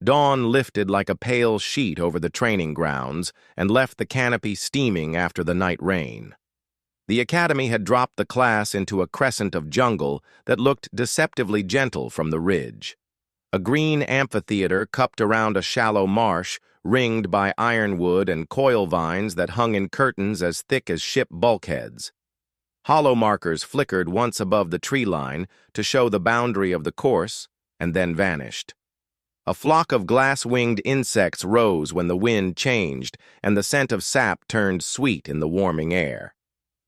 Dawn lifted like a pale sheet over the training grounds and left the canopy steaming after the night rain. The academy had dropped the class into a crescent of jungle that looked deceptively gentle from the ridge. A green amphitheater cupped around a shallow marsh, ringed by ironwood and coil vines that hung in curtains as thick as ship bulkheads. Hollow markers flickered once above the tree line to show the boundary of the course, and then vanished. A flock of glass-winged insects rose when the wind changed, and the scent of sap turned sweet in the warming air.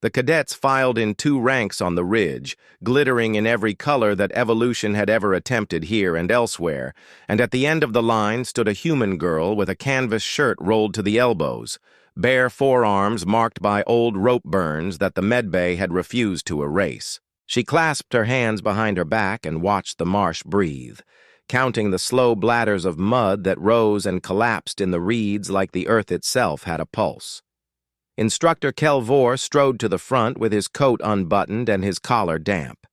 The cadets filed in two ranks on the ridge, glittering in every color that evolution had ever attempted here and elsewhere, and at the end of the line stood a human girl with a canvas shirt rolled to the elbows, bare forearms marked by old rope burns that the medbay had refused to erase. She clasped her hands behind her back and watched the marsh breathe, counting the slow bladders of mud that rose and collapsed in the reeds like the earth itself had a pulse. Instructor Kelvor strode to the front with his coat unbuttoned and his collar damp.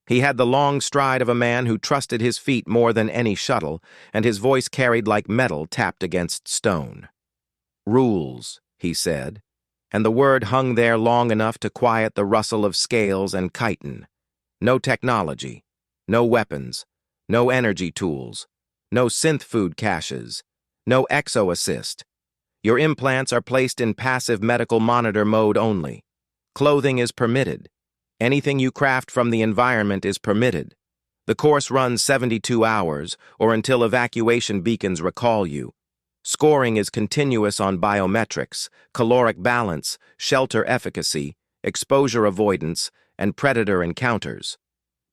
He had the long stride of a man who trusted his feet more than any shuttle, and his voice carried like metal tapped against stone. "Rules," he said, and the word hung there long enough to quiet the rustle of scales and chitin. No technology, no weapons, no energy tools, no synth food caches, no exo-assist. Your implants are placed in passive medical monitor mode only. Clothing is permitted. Anything you craft from the environment is permitted. The course runs 72 hours, or until evacuation beacons recall you. Scoring is continuous on biometrics, caloric balance, shelter efficacy, exposure avoidance, and predator encounters.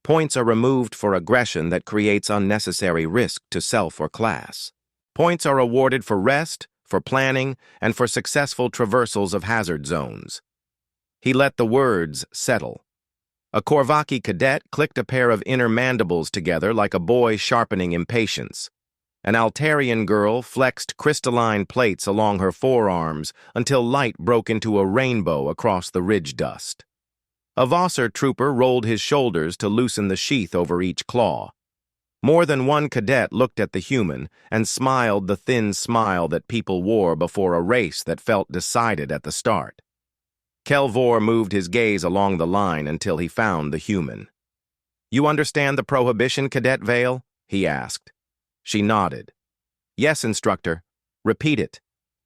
Points are removed for aggression that creates unnecessary risk to self or class. Points are awarded for rest, for planning, and for successful traversals of hazard zones. He let the words settle. A Korvaki cadet clicked a pair of inner mandibles together like a boy sharpening impatience. An Altarian girl flexed crystalline plates along her forearms until light broke into a rainbow across the ridge dust. A Vossar trooper rolled his shoulders to loosen the sheath over each claw. More than one cadet looked at the human and smiled the thin smile that people wore before a race that felt decided at the start. Kelvor moved his gaze along the line until he found the human. "You understand the prohibition, Cadet Vale?" he asked. She nodded. "Yes, instructor. Repeat it."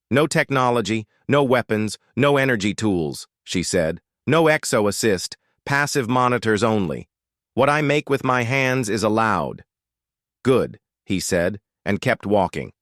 "No technology, no weapons, no energy tools," she said. "No exo-assist, passive monitors only. What I make with my hands is allowed." "Good," he said, and kept walking.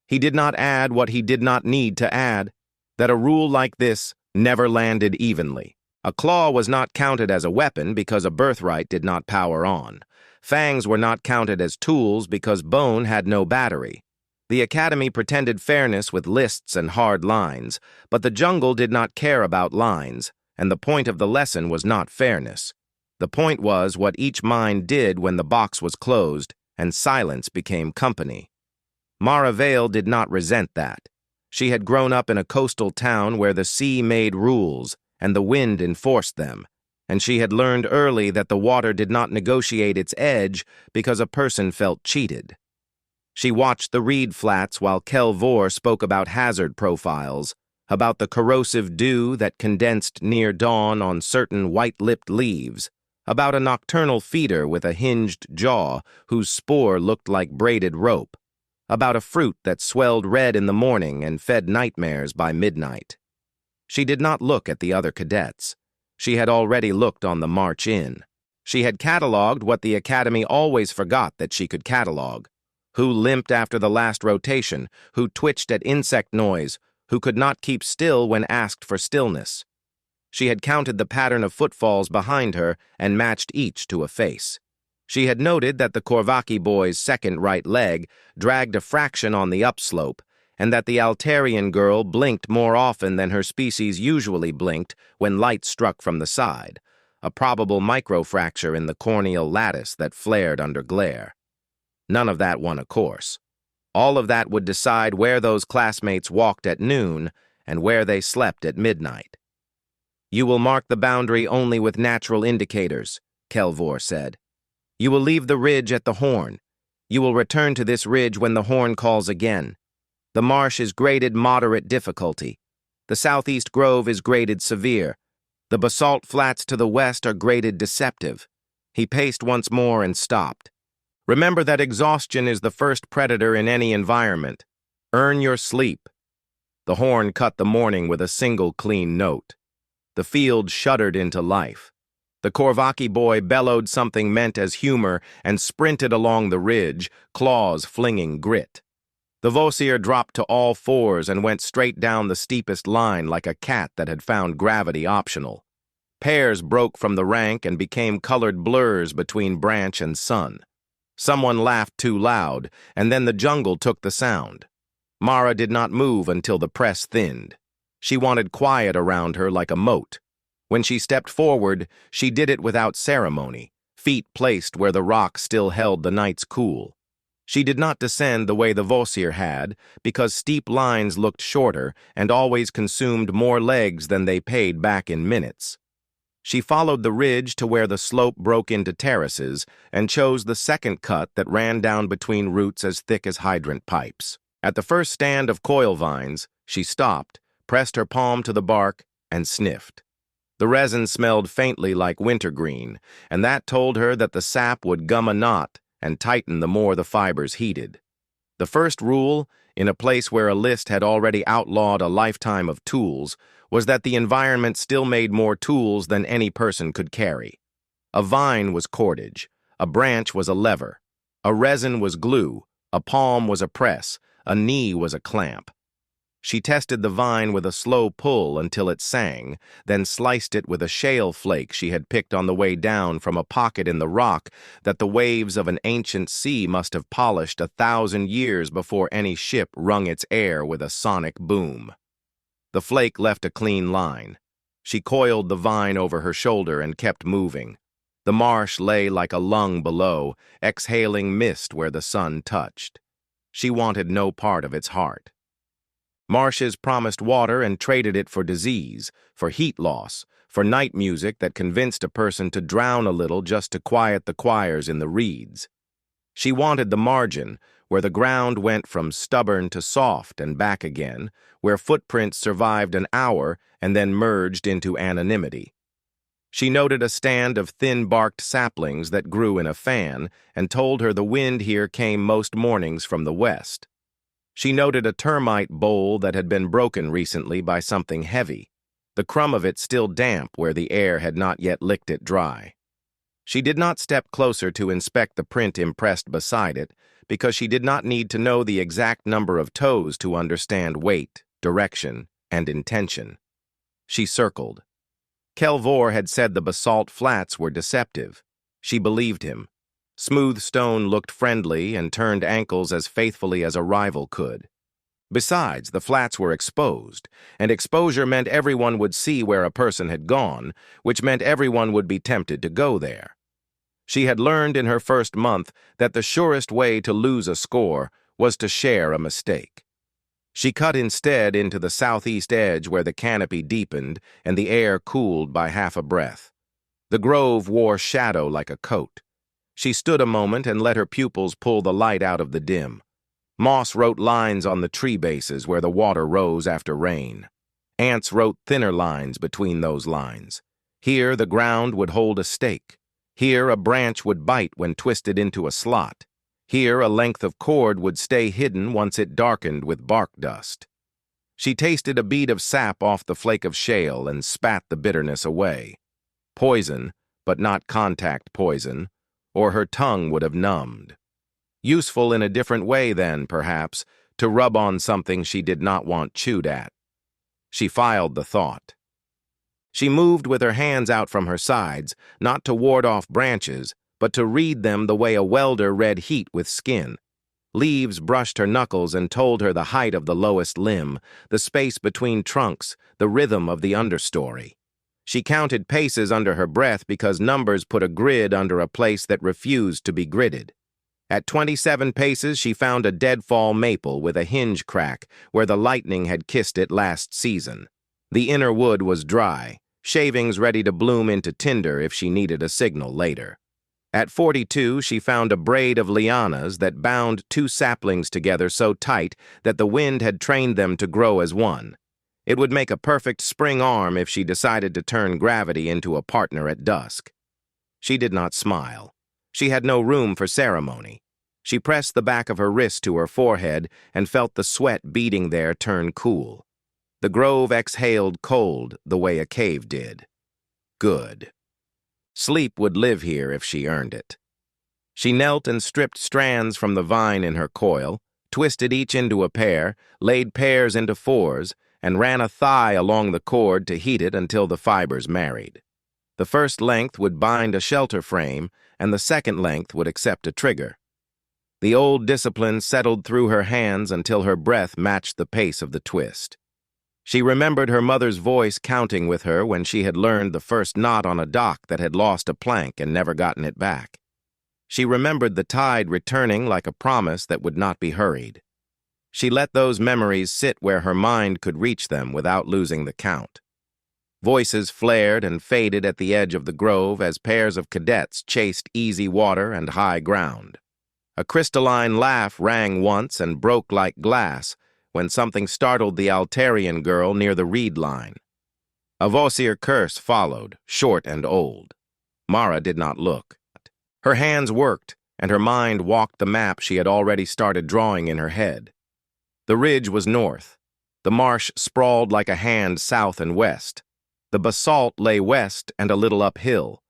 He did not add what he did not need to add, that a rule like this never landed evenly. A claw was not counted as a weapon because a birthright did not power on. Fangs were not counted as tools because bone had no battery. The academy pretended fairness with lists and hard lines, but the jungle did not care about lines, and the point of the lesson was not fairness. The point was what each mind did when the box was closed, and silence became company. Mara Vale did not resent that. She had grown up in a coastal town where the sea made rules and the wind enforced them, and she had learned early that the water did not negotiate its edge because a person felt cheated. She watched the reed flats while Kelvor spoke about hazard profiles, about the corrosive dew that condensed near dawn on certain white-lipped leaves, about a nocturnal feeder with a hinged jaw whose spoor looked like braided rope, about a fruit that swelled red in the morning and fed nightmares by midnight. She did not look at the other cadets. She had already looked on the march in. She had catalogued what the academy always forgot that she could catalog: who limped after the last rotation, who twitched at insect noise, who could not keep still when asked for stillness. She had counted the pattern of footfalls behind her and matched each to a face. She had noted that the Korvaki boy's second right leg dragged a fraction on the upslope, and that the Altarian girl blinked more often than her species usually blinked when light struck from the side, a probable microfracture in the corneal lattice that flared under glare. None of that won a course. All of that would decide where those classmates walked at noon and where they slept at midnight. "You will mark the boundary only with natural indicators," Kelvor said. "You will leave the ridge at the horn. You will return to this ridge when the horn calls again. The marsh is graded moderate difficulty. The southeast grove is graded severe. The basalt flats to the west are graded deceptive. He paced once more and stopped. Remember that exhaustion is the first predator in any environment. Earn your sleep. The horn cut the morning with a single clean note. The field shuddered into life. The Korvaki boy bellowed something meant as humor and sprinted along the ridge, claws flinging grit. The Vosir dropped to all fours and went straight down the steepest line like a cat that had found gravity optional. Pairs broke from the rank and became colored blurs between branch and sun. Someone laughed too loud, and then the jungle took the sound. Mara did not move until the press thinned. She wanted quiet around her like a moat. When she stepped forward, she did it without ceremony, feet placed where the rock still held the night's cool. She did not descend the way the Vosir had, because steep lines looked shorter and always consumed more legs than they paid back in minutes. She followed the ridge to where the slope broke into terraces and chose the second cut that ran down between roots as thick as hydrant pipes. At the first stand of coil vines, she stopped, pressed her palm to the bark, and sniffed. The resin smelled faintly like wintergreen, and that told her that the sap would gum a knot and tighten the more the fibers heated. The first rule, in a place where a list had already outlawed a lifetime of tools, was that the environment still made more tools than any person could carry. A vine was cordage, a branch was a lever, a resin was glue, a palm was a press, a knee was a clamp. She tested the vine with a slow pull until it sang, then sliced it with a shale flake she had picked on the way down from a pocket in the rock that the waves of an ancient sea must have polished 1,000 years before any ship wrung its air with a sonic boom. The flake left a clean line. She coiled the vine over her shoulder and kept moving. The marsh lay like a lung below, exhaling mist where the sun touched. She wanted no part of its heart. Marshes promised water and traded it for disease, for heat loss, for night music that convinced a person to drown a little just to quiet the choirs in the reeds. She wanted the margin, where the ground went from stubborn to soft and back again, where footprints survived an hour and then merged into anonymity. She noted a stand of thin-barked saplings that grew in a fan and told her the wind here came most mornings from the west. She noted a termite bowl that had been broken recently by something heavy, the crumb of it still damp where the air had not yet licked it dry. She did not step closer to inspect the print impressed beside it, because she did not need to know the exact number of toes to understand weight, direction, and intention. She circled. Kelvor had said the basalt flats were deceptive. She believed him. Smooth stone looked friendly and turned ankles as faithfully as a rival could. Besides, the flats were exposed, and exposure meant everyone would see where a person had gone, which meant everyone would be tempted to go there. She had learned in her first month that the surest way to lose a score was to share a mistake. She cut instead into the southeast edge where the canopy deepened and the air cooled by half a breath. The grove wore shadow like a coat. She stood a moment and let her pupils pull the light out of the dim. Moss wrote lines on the tree bases where the water rose after rain. Ants wrote thinner lines between those lines. Here the ground would hold a stake. Here a branch would bite when twisted into a slot. Here a length of cord would stay hidden once it darkened with bark dust. She tasted a bead of sap off the flake of shale and spat the bitterness away. Poison, but not contact poison, or her tongue would have numbed. Useful in a different way then, perhaps, to rub on something she did not want chewed at. She filed the thought. She moved with her hands out from her sides, not to ward off branches, but to read them the way a welder read heat with skin. Leaves brushed her knuckles and told her the height of the lowest limb, the space between trunks, the rhythm of the understory. She counted paces under her breath because numbers put a grid under a place that refused to be gridded. At 27 paces, she found a deadfall maple with a hinge crack where the lightning had kissed it last season. The inner wood was dry, shavings ready to bloom into tinder if she needed a signal later. At 42, she found a braid of lianas that bound two saplings together so tight that the wind had trained them to grow as one. It would make a perfect spring arm if she decided to turn gravity into a partner at dusk. She did not smile. She had no room for ceremony. She pressed the back of her wrist to her forehead and felt the sweat beading there turn cool. The grove exhaled cold the way a cave did. Good. Sleep would live here if she earned it. She knelt and stripped strands from the vine in her coil, twisted each into a pair, laid pairs into fours, and ran a thigh along the cord to heat it until the fibers married. The first length would bind a shelter frame, and the second length would accept a trigger. The old discipline settled through her hands until her breath matched the pace of the twist. She remembered her mother's voice counting with her when she had learned the first knot on a dock that had lost a plank and never gotten it back. She remembered the tide returning like a promise that would not be hurried. She let those memories sit where her mind could reach them without losing the count. Voices flared and faded at the edge of the grove as pairs of cadets chased easy water and high ground. A crystalline laugh rang once and broke like glass when something startled the Altarian girl near the reed line. A Vosir curse followed, short and old. Mara did not look. Her hands worked, and her mind walked the map she had already started drawing in her head. The ridge was north. The marsh sprawled like a hand south and west. The basalt lay west and a little uphill.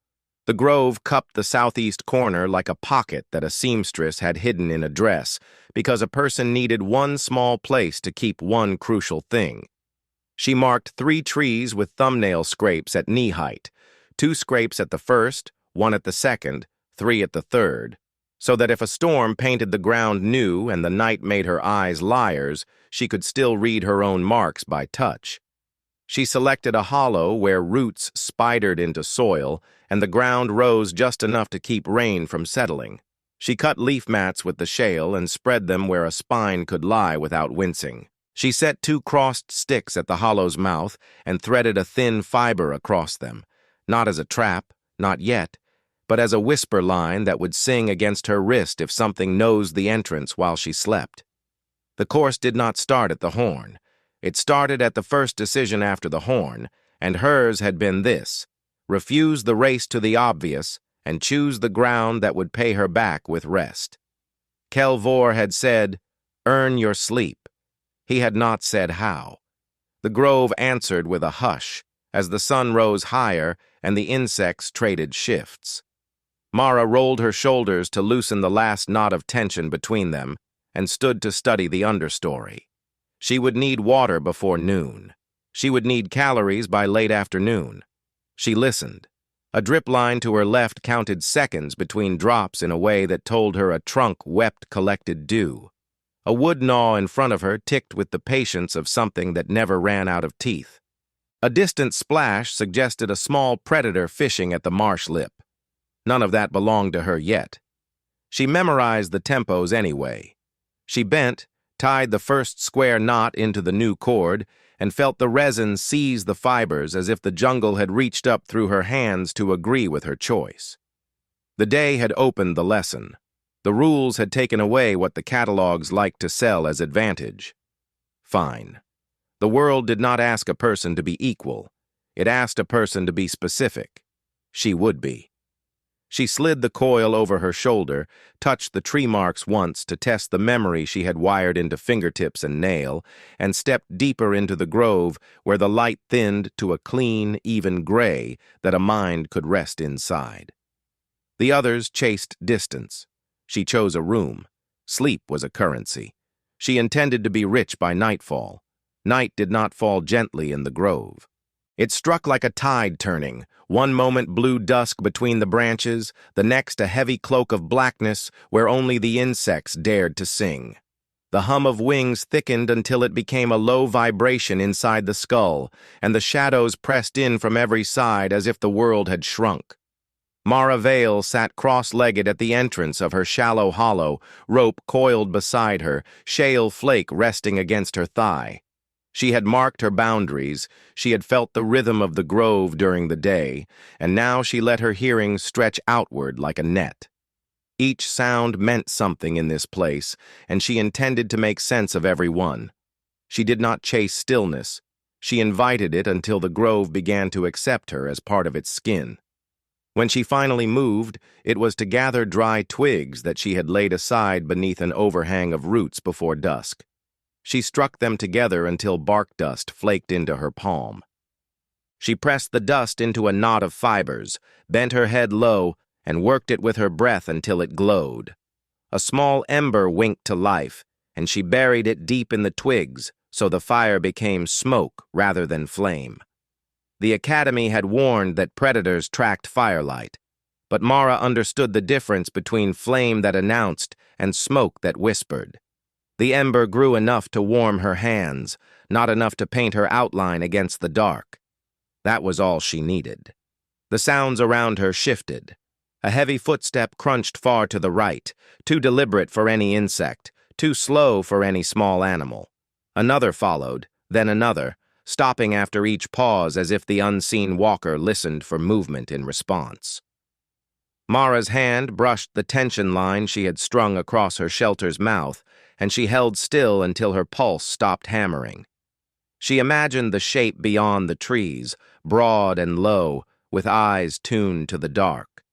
The grove cupped the southeast corner like a pocket that a seamstress had hidden in a dress, because a person needed one small place to keep one crucial thing. She marked 3 trees with thumbnail scrapes at knee height, 2 scrapes at the first, 1 at the second, 3 at the third, so that if a storm painted the ground new and the night made her eyes liars, she could still read her own marks by touch. She selected a hollow where roots spidered into soil and the ground rose just enough to keep rain from settling. She cut leaf mats with the shale and spread them where a spine could lie without wincing. She set 2 crossed sticks at the hollow's mouth and threaded a thin fiber across them, not as a trap, not yet, but as a whisper line that would sing against her wrist if something nosed the entrance while she slept. The course did not start at the horn. It started at the first decision after the horn, and hers had been this: refuse the race to the obvious and choose the ground that would pay her back with rest. Kelvor had said, "Earn your sleep." He had not said how. The grove answered with a hush as the sun rose higher and the insects traded shifts. Mara rolled her shoulders to loosen the last knot of tension between them and stood to study the understory. She would need water before noon. She would need calories by late afternoon. She listened. A drip line to her left counted seconds between drops in a way that told her a trunk wept collected dew. A wood gnaw in front of her ticked with the patience of something that never ran out of teeth. A distant splash suggested a small predator fishing at the marsh lip. None of that belonged to her yet. She memorized the tempos anyway. She bent, tied the first square knot into the new cord, and felt the resin seize the fibers as if the jungle had reached up through her hands to agree with her choice. The day had opened the lesson. The rules had taken away what the catalogs liked to sell as advantage. Fine. The world did not ask a person to be equal. It asked a person to be specific. She would be. She slid the coil over her shoulder, touched the tree marks once to test the memory she had wired into fingertips and nail, and stepped deeper into the grove where the light thinned to a clean, even gray that a mind could rest inside. The others chased distance. She chose a room. Sleep was a currency. She intended to be rich by nightfall. Night did not fall gently in the grove. It struck like a tide turning, one moment blue dusk between the branches, the next a heavy cloak of blackness where only the insects dared to sing. The hum of wings thickened until it became a low vibration inside the skull, and the shadows pressed in from every side as if the world had shrunk. Mara Vale sat cross-legged at the entrance of her shallow hollow, rope coiled beside her, shale flake resting against her thigh. She had marked her boundaries, she had felt the rhythm of the grove during the day, and now she let her hearing stretch outward like a net. Each sound meant something in this place, and she intended to make sense of every one. She did not chase stillness. She invited it until the grove began to accept her as part of its skin. When she finally moved, it was to gather dry twigs that she had laid aside beneath an overhang of roots before dusk. She struck them together until bark dust flaked into her palm. She pressed the dust into a knot of fibers, bent her head low, and worked it with her breath until it glowed. A small ember winked to life, and she buried it deep in the twigs, so the fire became smoke rather than flame. The Academy had warned that predators tracked firelight, but Mara understood the difference between flame that announced and smoke that whispered. The ember grew enough to warm her hands, not enough to paint her outline against the dark. That was all she needed. The sounds around her shifted. A heavy footstep crunched far to the right, too deliberate for any insect, too slow for any small animal. Another followed, then another, stopping after each pause as if the unseen walker listened for movement in response. Mara's hand brushed the tension line she had strung across her shelter's mouth, and she held still until her pulse stopped hammering. She imagined the shape beyond the trees, broad and low, with eyes tuned to the dark.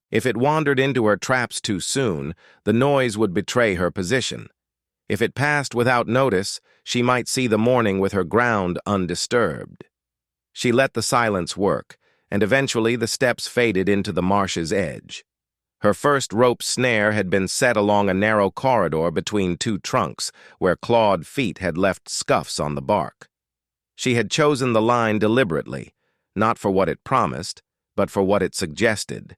If it wandered into her traps too soon, the noise would betray her position. If it passed without notice, she might see the morning with her ground undisturbed. She let the silence work, and eventually the steps faded into the marsh's edge. Her first rope snare had been set along a narrow corridor between two trunks, where clawed feet had left scuffs on the bark. She had chosen the line deliberately, not for what it promised, but for what it suggested,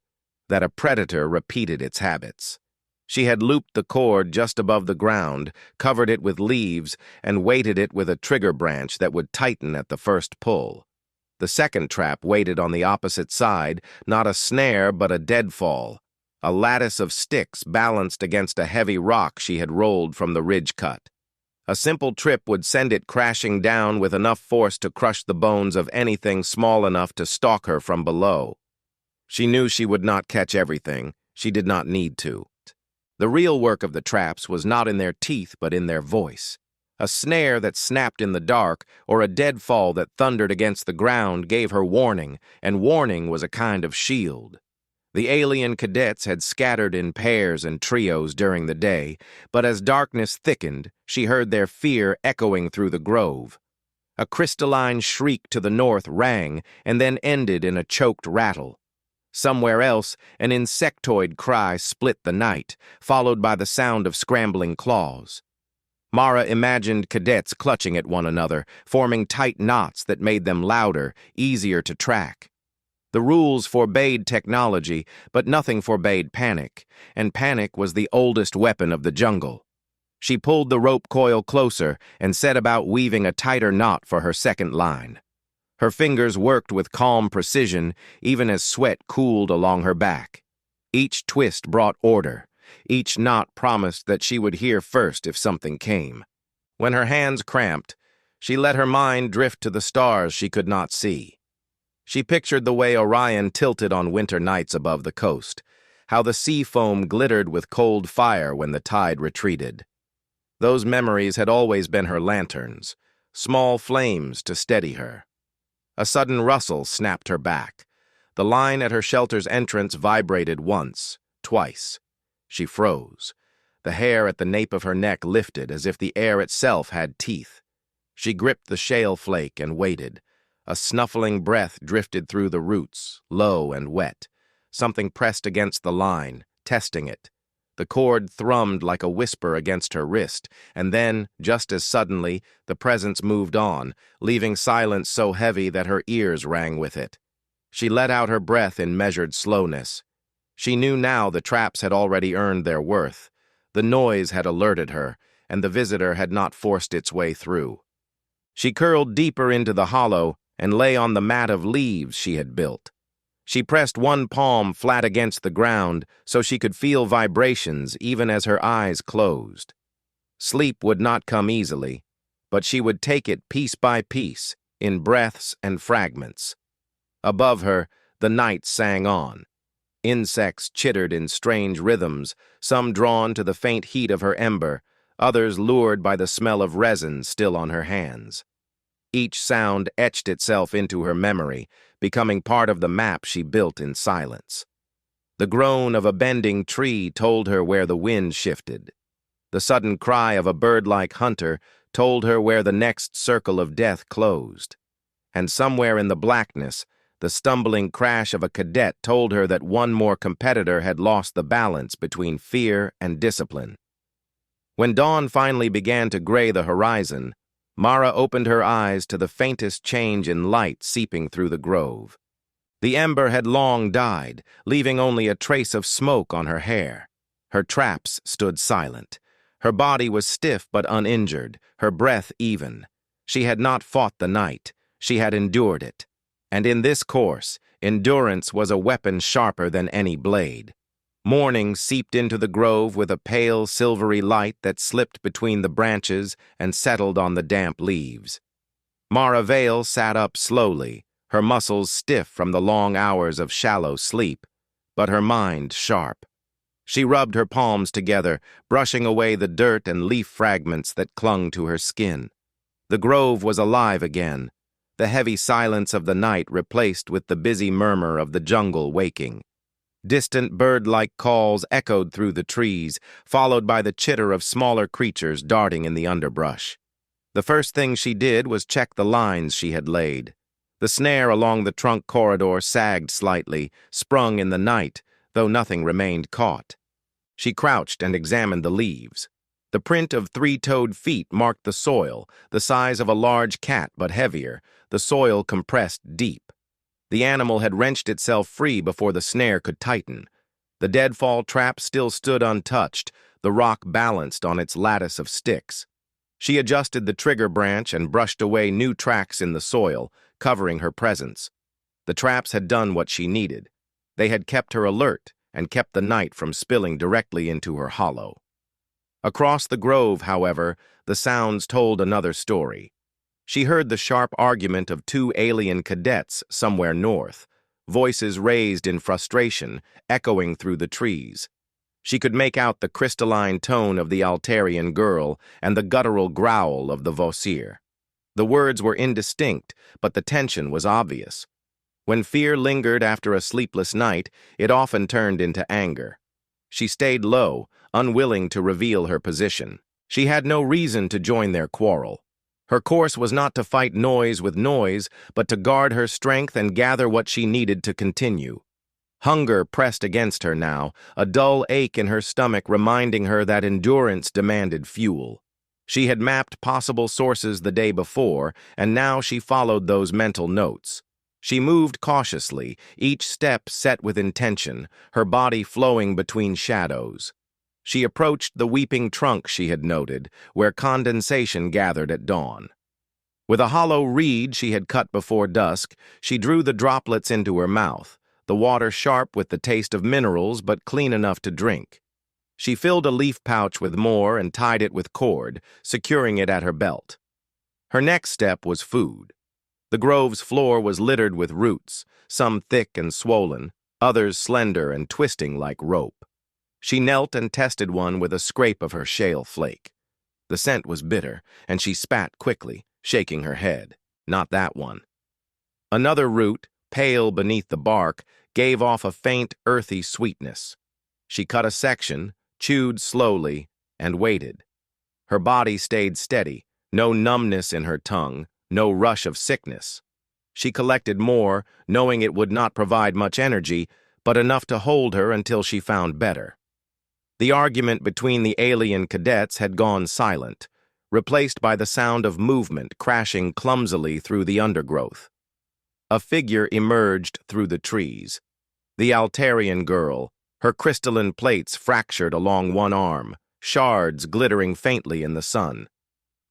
that a predator repeated its habits. She had looped the cord just above the ground, covered it with leaves, and weighted it with a trigger branch that would tighten at the first pull. The second trap waited on the opposite side, not a snare but a deadfall, a lattice of sticks balanced against a heavy rock she had rolled from the ridge cut. A simple trip would send it crashing down with enough force to crush the bones of anything small enough to stalk her from below. She knew she would not catch everything. She did not need to. The real work of the traps was not in their teeth but in their voice. A snare that snapped in the dark or a deadfall that thundered against the ground gave her warning, and warning was a kind of shield. The alien cadets had scattered in pairs and trios during the day, but as darkness thickened, she heard their fear echoing through the grove. A crystalline shriek to the north rang and then ended in a choked rattle. Somewhere else, an insectoid cry split the night, followed by the sound of scrambling claws. Mara imagined cadets clutching at one another, forming tight knots that made them louder, easier to track. The rules forbade technology, but nothing forbade panic, and panic was the oldest weapon of the jungle. She pulled the rope coil closer and set about weaving a tighter knot for her second line. Her fingers worked with calm precision, even as sweat cooled along her back. Each twist brought order. Each knot promised that she would hear first if something came. When her hands cramped, she let her mind drift to the stars she could not see. She pictured the way Orion tilted on winter nights above the coast, how the sea foam glittered with cold fire when the tide retreated. Those memories had always been her lanterns, small flames to steady her. A sudden rustle snapped her back. The line at her shelter's entrance vibrated once, twice. She froze. The hair at the nape of her neck lifted as if the air itself had teeth. She gripped the shale flake and waited. A snuffling breath drifted through the roots, low and wet. Something pressed against the line, testing it. The cord thrummed like a whisper against her wrist, and then, just as suddenly, the presence moved on, leaving silence so heavy that her ears rang with it. She let out her breath in measured slowness. She knew now the traps had already earned their worth. The noise had alerted her, and the visitor had not forced its way through. She curled deeper into the hollow and lay on the mat of leaves she had built. She pressed one palm flat against the ground so she could feel vibrations even as her eyes closed. Sleep would not come easily, but she would take it piece by piece, in breaths and fragments. Above her, the night sang on. Insects chittered in strange rhythms, some drawn to the faint heat of her ember, others lured by the smell of resin still on her hands. Each sound etched itself into her memory, becoming part of the map she built in silence. The groan of a bending tree told her where the wind shifted. The sudden cry of a bird-like hunter told her where the next circle of death closed. And somewhere in the blackness, the stumbling crash of a cadet told her that one more competitor had lost the balance between fear and discipline. When dawn finally began to gray the horizon, Mara opened her eyes to the faintest change in light seeping through the grove. The ember had long died, leaving only a trace of smoke on her hair. Her traps stood silent. Her body was stiff but uninjured, her breath even. She had not fought the night, she had endured it. And in this course, endurance was a weapon sharper than any blade. Morning seeped into the grove with a pale, silvery light that slipped between the branches and settled on the damp leaves. Mara Vale sat up slowly, her muscles stiff from the long hours of shallow sleep, but her mind sharp. She rubbed her palms together, brushing away the dirt and leaf fragments that clung to her skin. The grove was alive again, the heavy silence of the night replaced with the busy murmur of the jungle waking. Distant bird-like calls echoed through the trees, followed by the chitter of smaller creatures darting in the underbrush. The first thing she did was check the lines she had laid. The snare along the trunk corridor sagged slightly, sprung in the night, though nothing remained caught. She crouched and examined the leaves. The print of three-toed feet marked the soil, the size of a large cat but heavier, the soil compressed deep. The animal had wrenched itself free before the snare could tighten. The deadfall trap still stood untouched, the rock balanced on its lattice of sticks. She adjusted the trigger branch and brushed away new tracks in the soil, covering her presence. The traps had done what she needed. They had kept her alert and kept the night from spilling directly into her hollow. Across the grove, however, the sounds told another story. She heard the sharp argument of two alien cadets somewhere north, voices raised in frustration, echoing through the trees. She could make out the crystalline tone of the Altarian girl and the guttural growl of the Vosir. The words were indistinct, but the tension was obvious. When fear lingered after a sleepless night, it often turned into anger. She stayed low, unwilling to reveal her position. She had no reason to join their quarrel. Her course was not to fight noise with noise, but to guard her strength and gather what she needed to continue. Hunger pressed against her now, a dull ache in her stomach reminding her that endurance demanded fuel. She had mapped possible sources the day before, and now she followed those mental notes. She moved cautiously, each step set with intention, her body flowing between shadows. She approached the weeping trunk she had noted, where condensation gathered at dawn. With a hollow reed she had cut before dusk, she drew the droplets into her mouth, the water sharp with the taste of minerals but clean enough to drink. She filled a leaf pouch with more and tied it with cord, securing it at her belt. Her next step was food. The grove's floor was littered with roots, some thick and swollen, others slender and twisting like rope. She knelt and tested one with a scrape of her shale flake. The scent was bitter, and she spat quickly, shaking her head. Not that one. Another root, pale beneath the bark, gave off a faint, earthy sweetness. She cut a section, chewed slowly, and waited. Her body stayed steady, no numbness in her tongue, no rush of sickness. She collected more, knowing it would not provide much energy, but enough to hold her until she found better. The argument between the alien cadets had gone silent, replaced by the sound of movement crashing clumsily through the undergrowth. A figure emerged through the trees. The Altarian girl, her crystalline plates fractured along one arm, shards glittering faintly in the sun.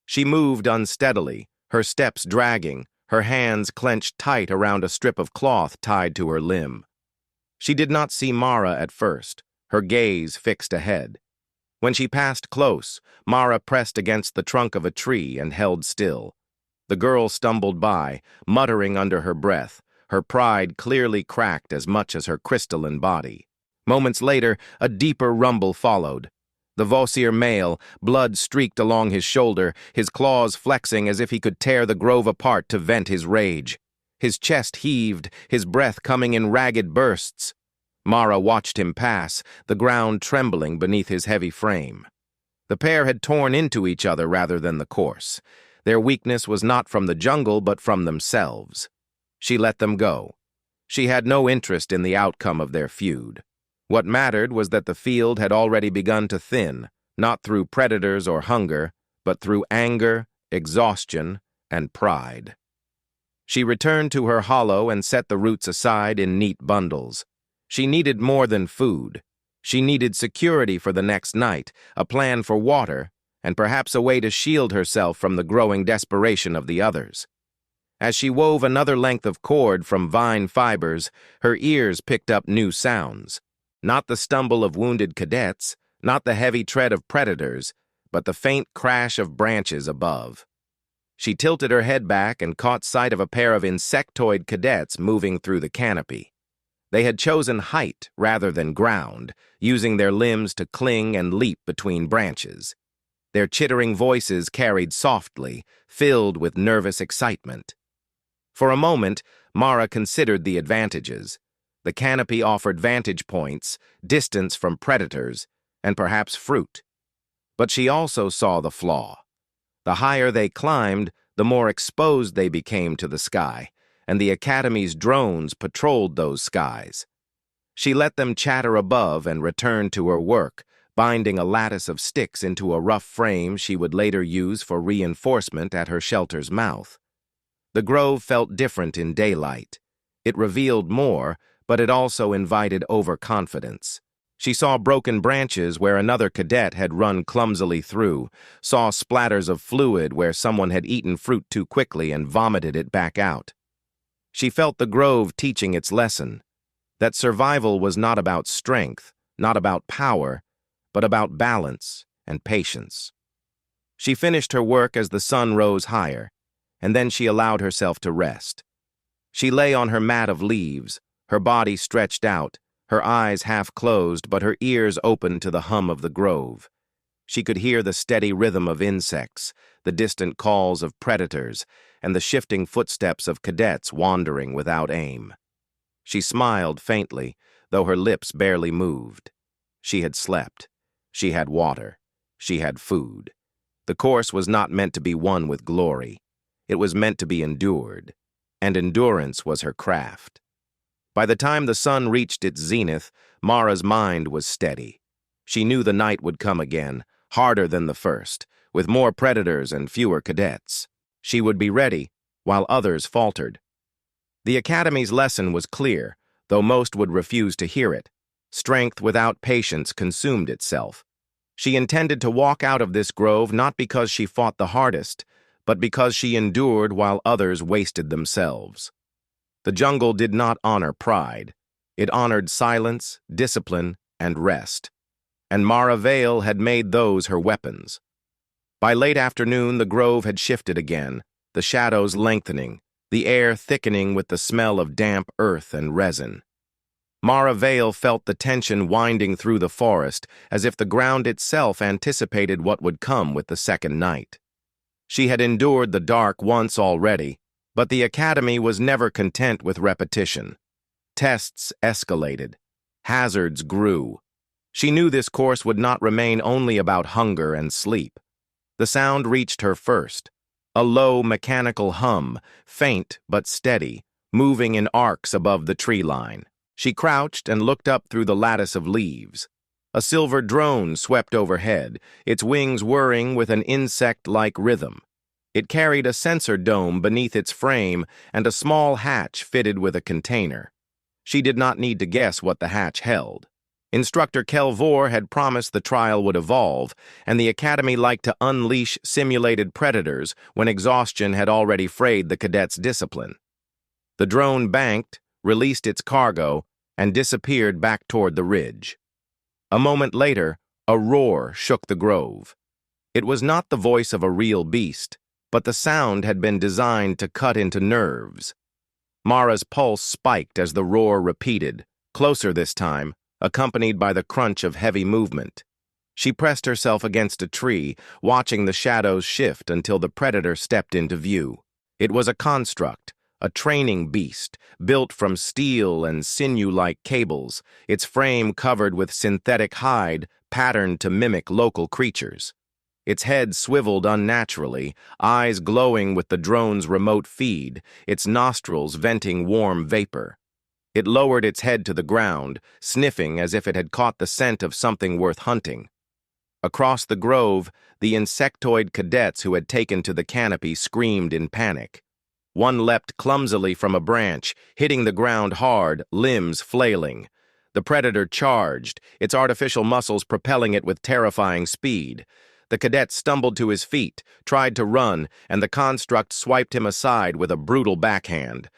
She moved unsteadily, her steps dragging, her hands clenched tight around a strip of cloth tied to her limb. She did not see Mara at first, her gaze fixed ahead. When she passed close, Mara pressed against the trunk of a tree and held still. The girl stumbled by, muttering under her breath, her pride clearly cracked as much as her crystalline body. Moments later, a deeper rumble followed. The Vosir male, blood streaked along his shoulder, his claws flexing as if he could tear the grove apart to vent his rage. His chest heaved, his breath coming in ragged bursts. Mara watched him pass, the ground trembling beneath his heavy frame. The pair had torn into each other rather than the course. Their weakness was not from the jungle but from themselves. She let them go. She had no interest in the outcome of their feud. What mattered was that the field had already begun to thin, not through predators or hunger, but through anger, exhaustion, and pride. She returned to her hollow and set the roots aside in neat bundles. She needed more than food. She needed security for the next night, a plan for water, and perhaps a way to shield herself from the growing desperation of the others. As she wove another length of cord from vine fibers, her ears picked up new sounds. Not the stumble of wounded cadets, not the heavy tread of predators, but the faint crash of branches above. She tilted her head back and caught sight of a pair of insectoid cadets moving through the canopy. They had chosen height rather than ground, using their limbs to cling and leap between branches. Their chittering voices carried softly, filled with nervous excitement. For a moment, Mara considered the advantages. The canopy offered vantage points, distance from predators, and perhaps fruit. But she also saw the flaw. The higher they climbed, the more exposed they became to the sky, and the Academy's drones patrolled those skies. She let them chatter above and returned to her work, binding a lattice of sticks into a rough frame she would later use for reinforcement at her shelter's mouth. The grove felt different in daylight. It revealed more, but it also invited overconfidence. She saw broken branches where another cadet had run clumsily through, saw splatters of fluid where someone had eaten fruit too quickly and vomited it back out. She felt the grove teaching its lesson, that survival was not about strength, not about power, but about balance and patience. She finished her work as the sun rose higher, and then she allowed herself to rest. She lay on her mat of leaves, her body stretched out, her eyes half closed but her ears open to the hum of the grove. She could hear the steady rhythm of insects, the distant calls of predators, and the shifting footsteps of cadets wandering without aim. She smiled faintly, though her lips barely moved. She had slept. She had water. She had food. The course was not meant to be won with glory. It was meant to be endured, and endurance was her craft. By the time the sun reached its zenith, Mara's mind was steady. She knew the night would come again, harder than the first, with more predators and fewer cadets. She would be ready, while others faltered. The Academy's lesson was clear, though most would refuse to hear it. Strength without patience consumed itself. She intended to walk out of this grove not because she fought the hardest, but because she endured while others wasted themselves. The jungle did not honor pride. It honored silence, discipline, and rest. And Mara Vale had made those her weapons. By late afternoon, the grove had shifted again, the shadows lengthening, the air thickening with the smell of damp earth and resin. Mara Vale felt the tension winding through the forest, as if the ground itself anticipated what would come with the second night. She had endured the dark once already, but the Academy was never content with repetition. Tests escalated. Hazards grew. She knew this course would not remain only about hunger and sleep. The sound reached her first. A low mechanical hum, faint but steady, moving in arcs above the tree line. She crouched and looked up through the lattice of leaves. A silver drone swept overhead, its wings whirring with an insect-like rhythm. It carried a sensor dome beneath its frame and a small hatch fitted with a container. She did not need to guess what the hatch held. Instructor Kelvor had promised the trial would evolve, and the Academy liked to unleash simulated predators when exhaustion had already frayed the cadets' discipline. The drone banked, released its cargo, and disappeared back toward the ridge. A moment later, A roar shook the grove. It was not the voice of a real beast, but the sound had been designed to cut into nerves. Mara's pulse spiked as the roar repeated, closer this time, accompanied by the crunch of heavy movement. She pressed herself against a tree, watching the shadows shift until the predator stepped into view. It was a construct, a training beast, built from steel and sinew-like cables, its frame covered with synthetic hide patterned to mimic local creatures. Its head swiveled unnaturally, eyes glowing with the drone's remote feed, its nostrils venting warm vapor. It lowered its head to the ground, sniffing as if it had caught the scent of something worth hunting. Across the grove, the insectoid cadets who had taken to the canopy screamed in panic. One leapt clumsily from a branch, hitting the ground hard, limbs flailing. The predator charged, its artificial muscles propelling it with terrifying speed. The cadet stumbled to his feet, tried to run, and the construct swiped him aside with a brutal backhand.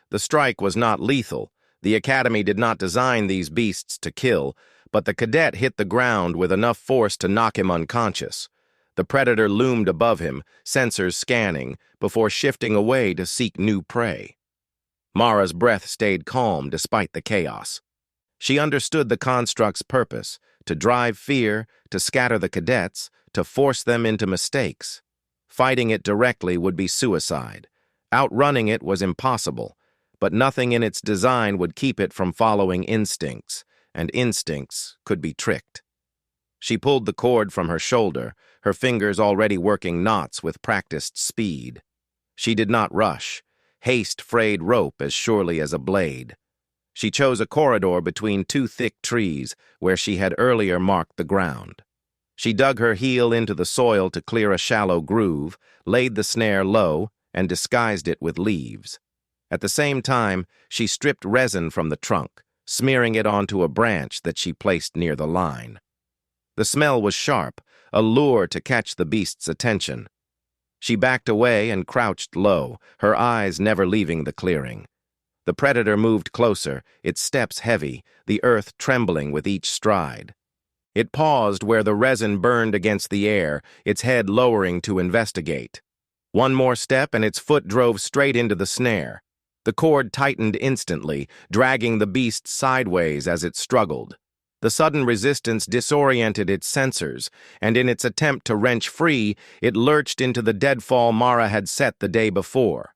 The strike was not lethal. The Academy did not design these beasts to kill, but the cadet hit the ground with enough force to knock him unconscious. The predator loomed above him, sensors scanning, before shifting away to seek new prey. Mara's breath stayed calm despite the chaos. She understood the construct's purpose, to drive fear, to scatter the cadets, to force them into mistakes. Fighting it directly would be suicide. Outrunning it was impossible, but nothing in its design would keep it from following instincts, and instincts could be tricked. She pulled the cord from her shoulder, her fingers already working knots with practiced speed. She did not rush. Haste frayed rope as surely as a blade. She chose a corridor between two thick trees where she had earlier marked the ground. She dug her heel into the soil to clear a shallow groove, laid the snare low, and disguised it with leaves. At the same time, she stripped resin from the trunk, smearing it onto a branch that she placed near the line. The smell was sharp, a lure to catch the beast's attention. She backed away and crouched low, her eyes never leaving the clearing. The predator moved closer, its steps heavy, the earth trembling with each stride. It paused where the resin burned against the air, its head lowering to investigate. One more step and its foot drove straight into the snare. The cord tightened instantly, dragging the beast sideways as it struggled. The sudden resistance disoriented its sensors, and in its attempt to wrench free, it lurched into the deadfall Mara had set the day before.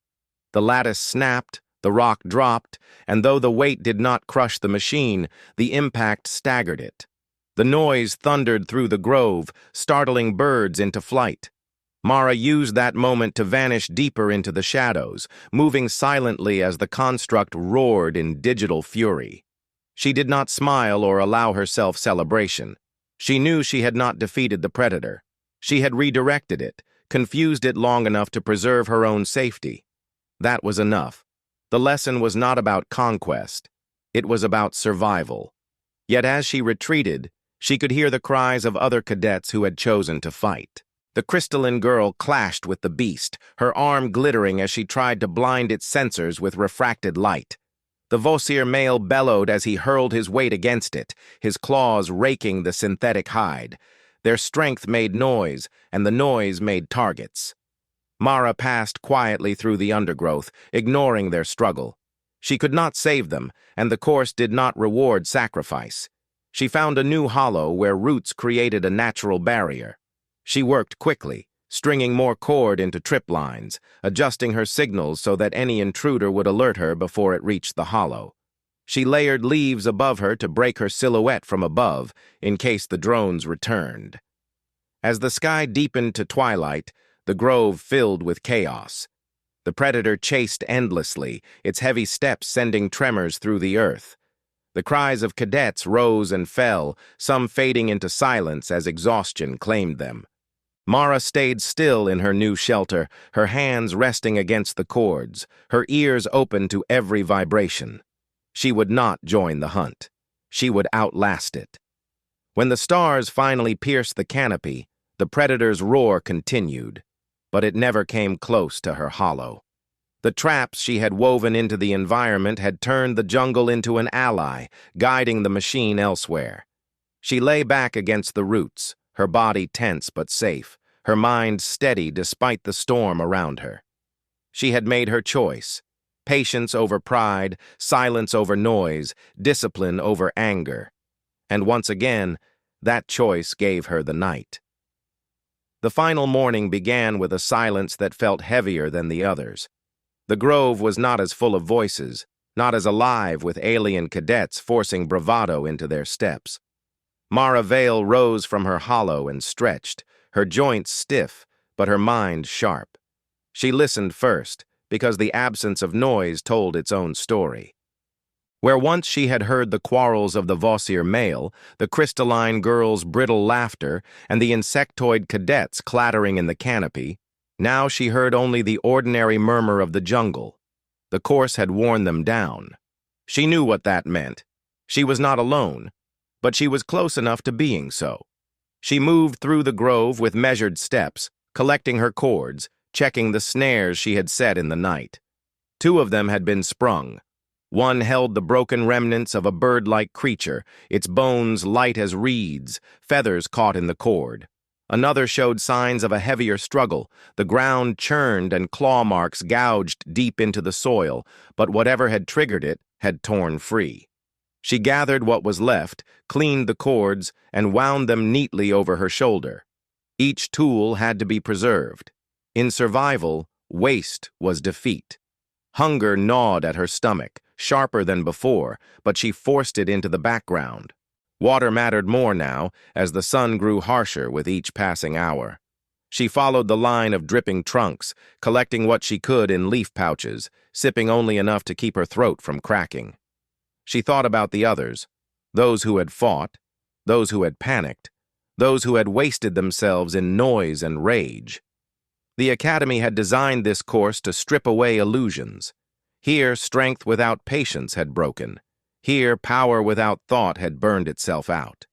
The lattice snapped, the rock dropped, and though the weight did not crush the machine, the impact staggered it. The noise thundered through the grove, startling birds into flight. Mara used that moment to vanish deeper into the shadows, moving silently as the construct roared in digital fury. She did not smile or allow herself celebration. She knew she had not defeated the predator. She had redirected it, confused it long enough to preserve her own safety. That was enough. The lesson was not about conquest. It was about survival. Yet as she retreated, she could hear the cries of other cadets who had chosen to fight. The crystalline girl clashed with the beast, her arm glittering as she tried to blind its sensors with refracted light. The Vosir male bellowed as he hurled his weight against it, his claws raking the synthetic hide. Their strength made noise, and the noise made targets. Mara passed quietly through the undergrowth, ignoring their struggle. She could not save them, and the course did not reward sacrifice. She found a new hollow where roots created a natural barrier. She worked quickly, stringing more cord into trip lines, adjusting her signals so that any intruder would alert her before it reached the hollow. She layered leaves above her to break her silhouette from above, in case the drones returned. As the sky deepened to twilight, the grove filled with chaos. The predator chased endlessly, its heavy steps sending tremors through the earth. The cries of cadets rose and fell, some fading into silence as exhaustion claimed them. Mara stayed still in her new shelter, her hands resting against the cords, her ears open to every vibration. She would not join the hunt. She would outlast it. When the stars finally pierced the canopy, the predator's roar continued, but it never came close to her hollow. The traps she had woven into the environment had turned the jungle into an ally, guiding the machine elsewhere. She lay back against the roots, her body tense but safe, her mind steady despite the storm around her. She had made her choice: patience over pride, silence over noise, discipline over anger. And once again, that choice gave her the night. The final morning began with a silence that felt heavier than the others. The grove was not as full of voices, not as alive with alien cadets forcing bravado into their steps. Mara Vale rose from her hollow and stretched, her joints stiff, but her mind sharp. She listened first, because the absence of noise told its own story. Where once she had heard the quarrels of the Vossier male, the crystalline girl's brittle laughter, and the insectoid cadets clattering in the canopy, now she heard only the ordinary murmur of the jungle. The course had worn them down. She knew what that meant. She was not alone, but she was close enough to being so. She moved through the grove with measured steps, collecting her cords, checking the snares she had set in the night. 2 of them had been sprung. One held the broken remnants of a bird-like creature, its bones light as reeds, feathers caught in the cord. Another showed signs of a heavier struggle. The ground churned and claw marks gouged deep into the soil, but whatever had triggered it had torn free. She gathered what was left, cleaned the cords, and wound them neatly over her shoulder. Each tool had to be preserved. In survival, waste was defeat. Hunger gnawed at her stomach, sharper than before, but she forced it into the background. Water mattered more now, as the sun grew harsher with each passing hour. She followed the line of dripping trunks, collecting what she could in leaf pouches, sipping only enough to keep her throat from cracking. She thought about the others, those who had fought, those who had panicked, those who had wasted themselves in noise and rage. The Academy had designed this course to strip away illusions. Here, strength without patience had broken. Here, power without thought had burned itself out.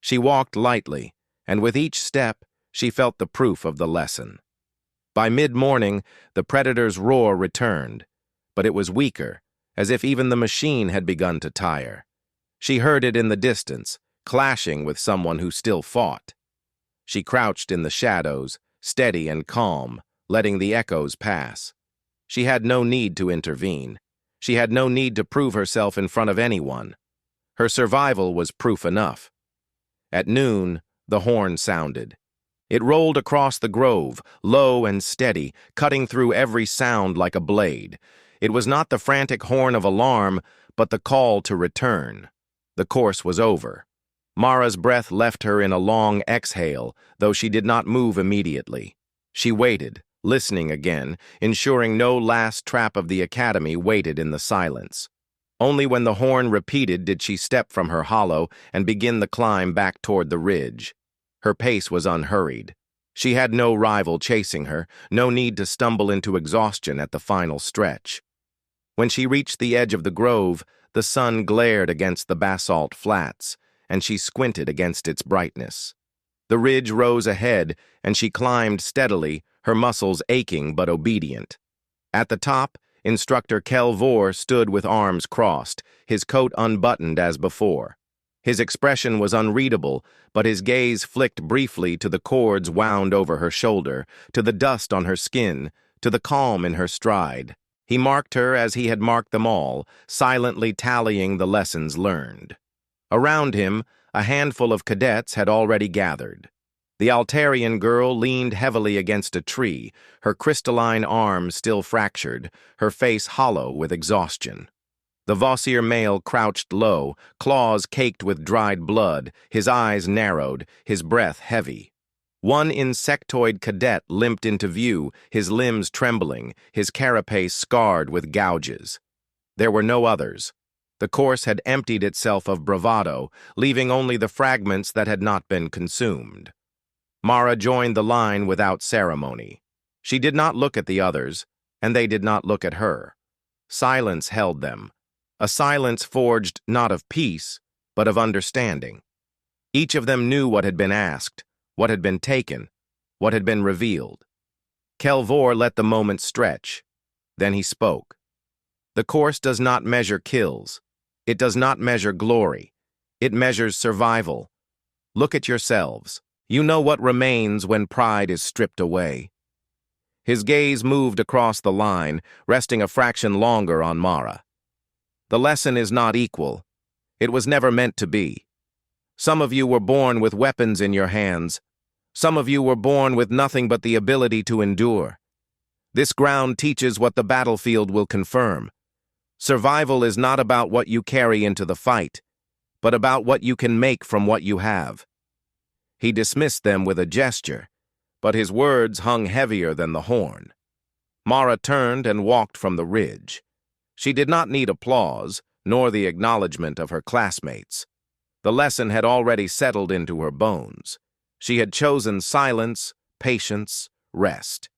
She walked lightly, and with each step, she felt the proof of the lesson. By mid-morning, the predator's roar returned, but it was weaker, as if even the machine had begun to tire. She heard it in the distance, clashing with someone who still fought. She crouched in the shadows, steady and calm, letting the echoes pass. She had no need to intervene. She had no need to prove herself in front of anyone. Her survival was proof enough. At noon, the horn sounded. It rolled across the grove, low and steady, cutting through every sound like a blade. It was not the frantic horn of alarm, but the call to return. The course was over. Mara's breath left her in a long exhale, though she did not move immediately. She waited, listening again, ensuring no last trap of the Academy waited in the silence. Only when the horn repeated did she step from her hollow and begin the climb back toward the ridge. Her pace was unhurried. She had no rival chasing her, no need to stumble into exhaustion at the final stretch. When she reached the edge of the grove, the sun glared against the basalt flats, and she squinted against its brightness. The ridge rose ahead, and she climbed steadily, her muscles aching but obedient. At the top, Instructor Kelvor stood with arms crossed, his coat unbuttoned as before. His expression was unreadable, but his gaze flicked briefly to the cords wound over her shoulder, to the dust on her skin, to the calm in her stride. He marked her as he had marked them all, silently tallying the lessons learned. Around him, a handful of cadets had already gathered. The Altarian girl leaned heavily against a tree, her crystalline arm still fractured, her face hollow with exhaustion. The Vossier male crouched low, claws caked with dried blood, his eyes narrowed, his breath heavy. One insectoid cadet limped into view, his limbs trembling, his carapace scarred with gouges. There were no others. The course had emptied itself of bravado, leaving only the fragments that had not been consumed. Mara joined the line without ceremony. She did not look at the others, and they did not look at her. Silence held them, a silence forged not of peace, but of understanding. Each of them knew what had been asked, what had been taken, what had been revealed. Kelvor let the moment stretch. Then he spoke. The course does not measure kills. It does not measure glory. It measures survival, Look at yourselves. You know what remains when pride is stripped away. His gaze moved across the line, resting a fraction longer on Mara. The lesson is not equal. It was never meant to be. Some of you were born with weapons in your hands. Some of you were born with nothing but the ability to endure. This ground teaches what the battlefield will confirm. Survival is not about what you carry into the fight, but about what you can make from what you have. He dismissed them with a gesture, but his words hung heavier than the horn. Mara turned and walked from the ridge. She did not need applause, nor the acknowledgement of her classmates. The lesson had already settled into her bones. She had chosen silence, patience, rest.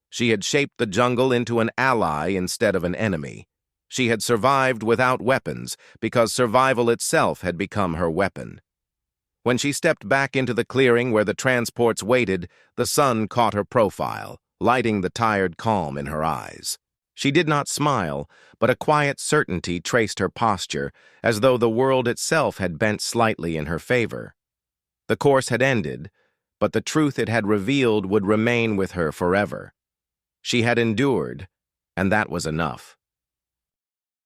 She had shaped the jungle into an ally instead of an enemy. She had survived without weapons because survival itself had become her weapon. When she stepped back into the clearing where the transports waited, the sun caught her profile, lighting the tired calm in her eyes. She did not smile, but a quiet certainty traced her posture, as though the world itself had bent slightly in her favor. The course had ended, but the truth it had revealed would remain with her forever. She had endured, and that was enough.